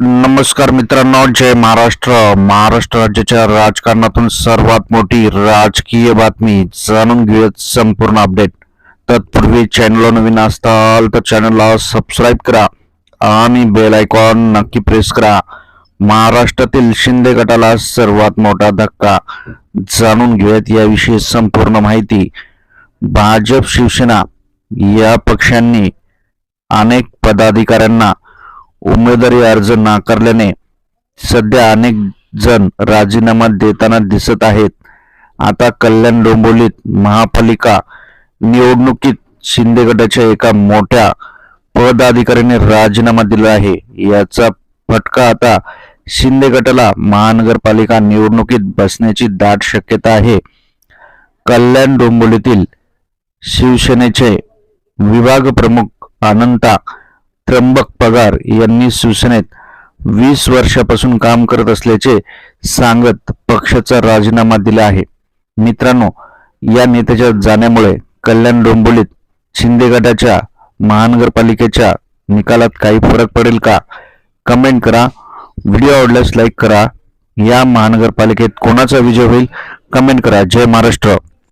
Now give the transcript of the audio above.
नमस्कार मित्रांनो, जय महाराष्ट्र. महाराष्ट्र राज्याच्या राजकारणातून सर्वात मोठी राजकीय बातमी जाणून घेऊयात संपूर्ण अपडेट. तत्पूर्वी चॅनलला नवीन असताल तर चॅनलला सबस्क्राईब करा आणि बेल आयकॉन नक्की प्रेस करा. महाराष्ट्रातील शिंदे गटाला सर्वात मोठा धक्का, जाणून घेऊयात याविषयी संपूर्ण माहिती. भाजप शिवसेना या पक्षांनी अनेक पदाधिकाऱ्यांना उमेदवारी अर्ज नाकारल्याने सध्या अनेक जण राजीनामा देताना दिसत आहेत. आता कल्याण डोंबिवलीत महापालिका निवडणुकीत शिंदे गटाच्या एका मोठ्या पदाधिकाऱ्याने राजीनामा दिला आहे. याचा फटका आता शिंदे गटाला महानगरपालिका निवडणुकीत बसण्याची दाट शक्यता आहे. कल्याण डोंबिवलीतील शिवसेनेचे विभाग प्रमुख अनंता त्र्यंबक पगार यांनी शिवसेनेत 20 वर्षापासून काम करत असल्याचे सांगत पक्षाचा राजीनामा दिला आहे. मित्रांनो, या नेत्याच्या जाण्यामुळे कल्याण डोंबिवलीत शिंदे गटाच्या महानगरपालिकेच्या निकालात काही फरक पडेल का? कमेंट करा. व्हिडिओ आवडल्यास लाईक करा. या महानगरपालिकेत कोणाचा विजय होईल? कमेंट करा. जय महाराष्ट्र.